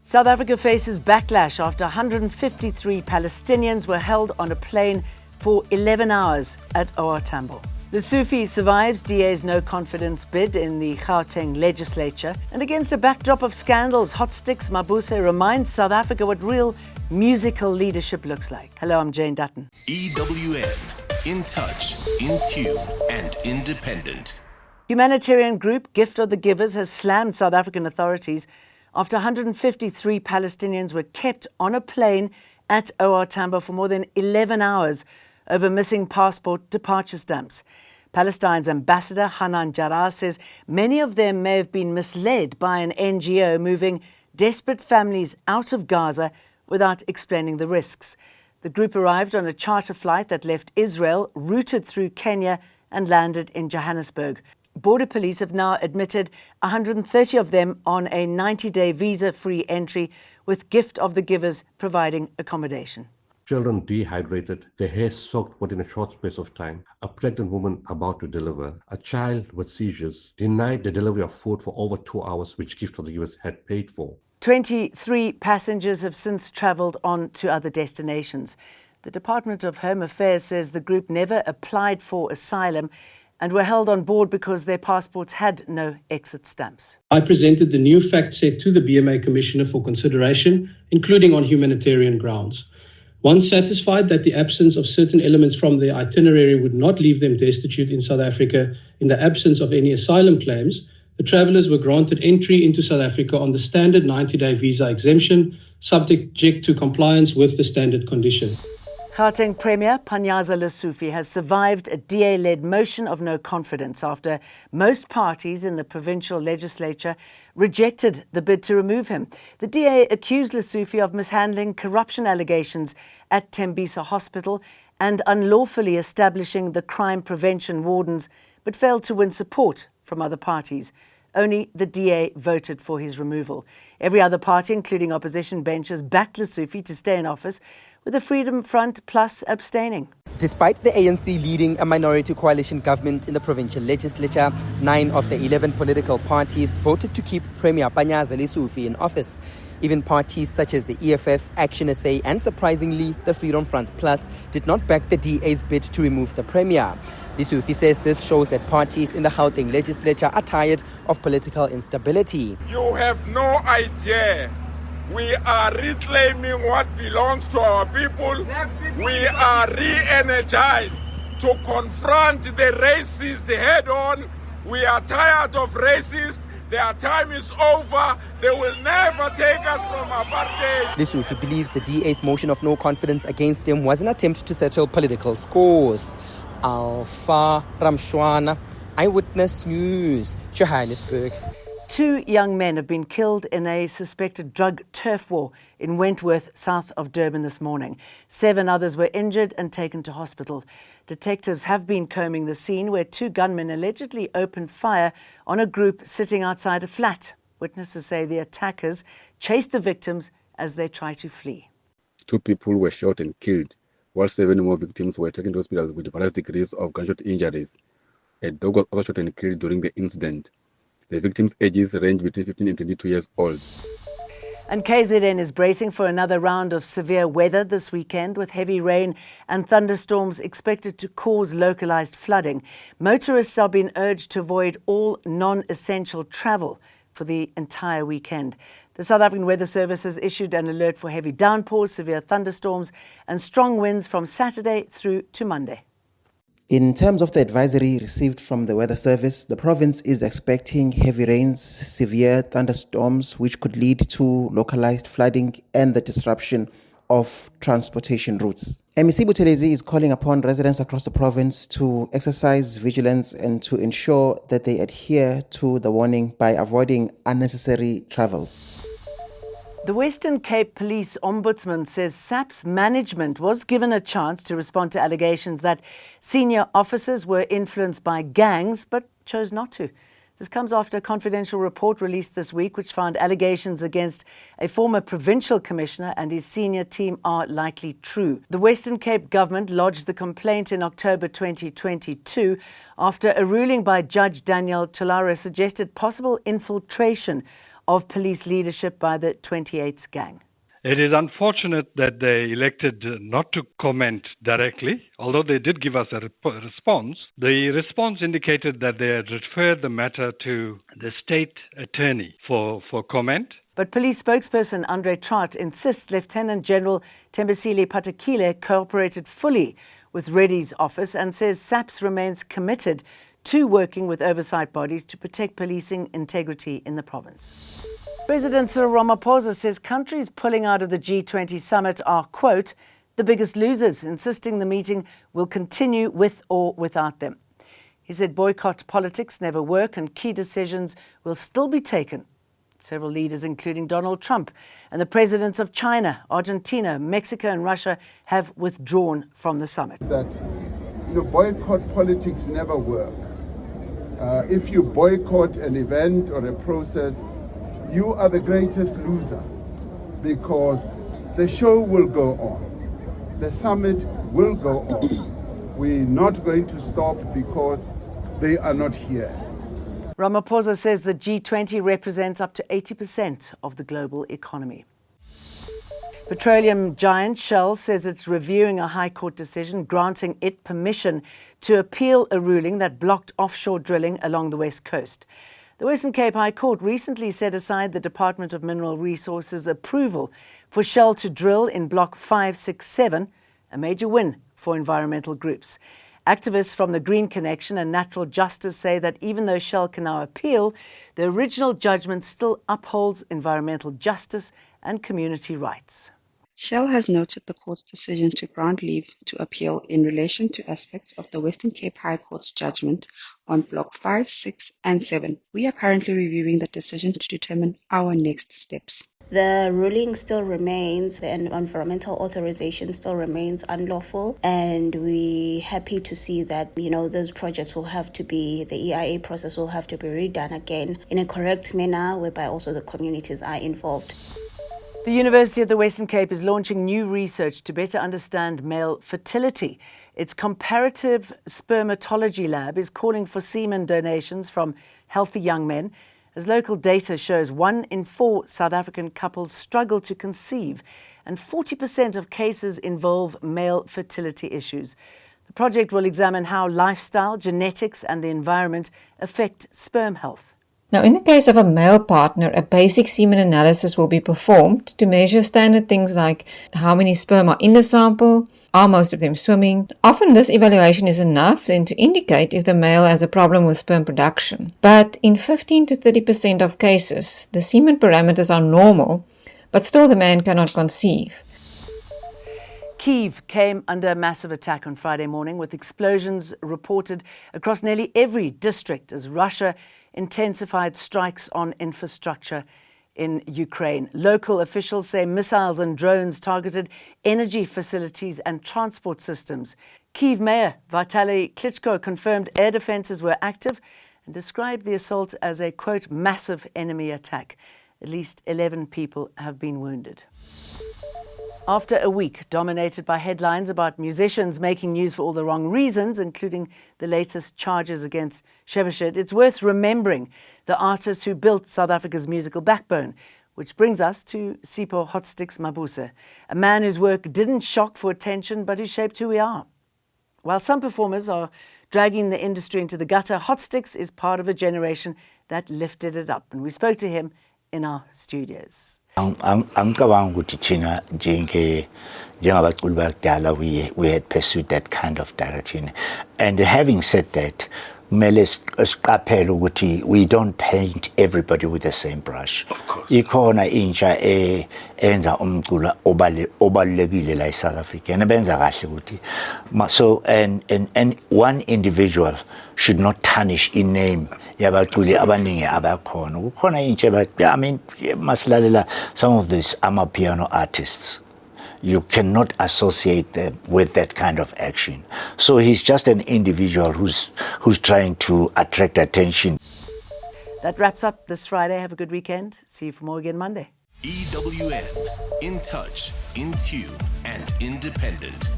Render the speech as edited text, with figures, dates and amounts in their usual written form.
South Africa faces backlash after 153 Palestinians were held on a plane for 11 hours at OR Tambo. Lesufi survives DA's no-confidence bid in the Gauteng legislature. And against a backdrop of scandals, Hot Sticks Mabuse reminds South Africa what real musical leadership looks like. Hello, I'm Jane Dutton. EWN, in touch, in tune, and independent. Humanitarian group Gift of the Givers has slammed South African authorities after 153 Palestinians were kept on a plane at OR Tambo for more than 11 hours over missing passport departure stamps. Palestine's ambassador Hanan Jarrah says many of them may have been misled by an NGO moving desperate families out of Gaza without explaining the risks. The group arrived on a charter flight that left Israel, routed through Kenya and landed in Johannesburg. Border police have now admitted 130 of them on a 90-day visa-free entry, with Gift of the Givers providing accommodation. Children dehydrated, their hair soaked within a short space of time, a pregnant woman about to deliver, a child with seizures, denied the delivery of food for over 2 hours, which Gift of the Givers had paid for. 23 passengers have since travelled on to other destinations. The Department of Home Affairs says the group never applied for asylum and were held on board because their passports had no exit stamps. I presented the new fact set to the BMA Commissioner for consideration, including on humanitarian grounds. Once satisfied that the absence of certain elements from their itinerary would not leave them destitute in South Africa in the absence of any asylum claims, the travellers were granted entry into South Africa on the standard 90-day visa exemption, subject to compliance with the standard condition. Gauteng Premier Lesufi has survived a DA-led motion of no confidence after most parties in the provincial legislature rejected the bid to remove him. The DA accused Lesufi of mishandling corruption allegations at Tembisa Hospital and unlawfully establishing the crime prevention wardens, but failed to win support from other parties. Only the DA voted for his removal. Every other party, including opposition benches, backed Lesufi to stay in office, with the Freedom Front Plus abstaining. Despite the ANC leading a minority coalition government in the provincial legislature, 9 of the 11 political parties voted to keep Premier Lesufi in office. Even parties such as the EFF, Action SA and, surprisingly, the Freedom Front Plus did not back the DA's bid to remove the Premier. Lesufi says this shows that parties in the Gauteng legislature are tired of political instability. You have no idea. We are reclaiming what belongs to our people. We are re-energized to confront the racists head on. We are tired of racists. Their time is over. They will never take us from apartheid. Lesufi believes the DA's motion of no confidence against him was an attempt to settle political scores. Alpha Ramshwana, Eyewitness News, Johannesburg. 2 young men have been killed in a suspected drug turf war in Wentworth, south of Durban this morning. 7 others were injured and taken to hospital. Detectives have been combing the scene where 2 gunmen allegedly opened fire on a group sitting outside a flat. Witnesses say the attackers chased the victims as they tried to flee. 2 people were shot and killed, while 7 more victims were taken to hospital with various degrees of gunshot injuries. A dog was also shot and killed during the incident. The victims' ages range between 15 and 22 years old. And KZN is bracing for another round of severe weather this weekend, with heavy rain and thunderstorms expected to cause localized flooding. Motorists are being urged to avoid all non-essential travel for the entire weekend. The South African Weather Service has issued an alert for heavy downpours, severe thunderstorms and strong winds from Saturday through to Monday. In terms of the advisory received from the Weather Service, the province is expecting heavy rains, severe thunderstorms, which could lead to localized flooding and the disruption of transportation routes. MEC Buthelezi is calling upon residents across the province to exercise vigilance and to ensure that they adhere to the warning by avoiding unnecessary travels. The Western Cape Police Ombudsman says SAP's management was given a chance to respond to allegations that senior officers were influenced by gangs, but chose not to. This comes after a confidential report released this week which found allegations against a former provincial commissioner and his senior team are likely true. The Western Cape government lodged the complaint in October 2022 after a ruling by Judge Daniel Tulare suggested possible infiltration of police leadership by the 28th gang. It is unfortunate that they elected not to comment directly, although they did give us a response. The response indicated that they had referred the matter to the state attorney for comment. But police spokesperson Andre Traut insists Lieutenant General Thembisile Patekile cooperated fully with Reddy's office and says SAPS remains committed to working with oversight bodies to protect policing integrity in the province. President Cyril Ramaphosa says countries pulling out of the G20 summit are, quote, the biggest losers, insisting the meeting will continue with or without them. He said boycott politics never work and key decisions will still be taken. Several leaders, including Donald Trump and the presidents of China, Argentina, Mexico and Russia, have withdrawn from the summit. That boycott politics never work. If you boycott an event or a process, you are the greatest loser because the show will go on. The summit will go on. We're not going to stop because they are not here. Ramaphosa says the G20 represents up to 80% of the global economy. Petroleum giant Shell says it's reviewing a High Court decision granting it permission to appeal a ruling that blocked offshore drilling along the West Coast. The Western Cape High Court recently set aside the Department of Mineral Resources' approval for Shell to drill in Block 567, a major win for environmental groups. Activists from the Green Connection and Natural Justice say that even though Shell can now appeal, the original judgment still upholds environmental justice and community rights. Shell has noted the court's decision to grant leave to appeal in relation to aspects of the Western Cape High Court's judgment on Block 5, 6 and 7. We are currently reviewing the decision to determine our next steps. The ruling still remains, the environmental authorization still remains unlawful, and we're happy to see that, those projects will have to be, the EIA process will have to be redone again in a correct manner, whereby also the communities are involved. The University of the Western Cape is launching new research to better understand male fertility. Its comparative spermatology lab is calling for semen donations from healthy young men, as local data shows 1 in 4 South African couples struggle to conceive, and 40% of cases involve male fertility issues. The project will examine how lifestyle, genetics and the environment affect sperm health. Now, in the case of a male partner, a basic semen analysis will be performed to measure standard things like how many sperm are in the sample, are most of them swimming. Often this evaluation is enough then to indicate if the male has a problem with sperm production. But in 15 to 30% of cases, the semen parameters are normal, but still the man cannot conceive. Kyiv came under a massive attack on Friday morning, with explosions reported across nearly every district as Russia intensified strikes on infrastructure in Ukraine. Local officials say missiles and drones targeted energy facilities and transport systems. Kyiv Mayor Vitaly Klitschko confirmed air defences were active and described the assault as a, quote, massive enemy attack. At least 11 people have been wounded. After a week dominated by headlines about musicians making news for all the wrong reasons, including the latest charges against Shebeshet, it's worth remembering the artists who built South Africa's musical backbone, which brings us to Sipho Hotsticks Mabuse, a man whose work didn't shock for attention but who shaped who we are. While some performers are dragging the industry into the gutter, Hotsticks is part of a generation that lifted it up, and we spoke to him in our studios. Angicabanga ukuthi thina njengabaculi bakudala we had pursued that kind of direction, and having said that, kumele siqaphele ukuthi we don't paint everybody with the same brush. Of course. Ikhona intsha enza umculo obalulekile la eSouth Africa benza kahle ukuthi so and one individual should not tarnish in name yabaculi abaningi abakhona. Kukhona intsha masilalela some of these amapiano artists. You cannot associate them with that kind of action. So he's just an individual who's trying to attract attention. That wraps up this Friday. Have a good weekend. See you for more again Monday. EWN, in touch, in tune, and independent.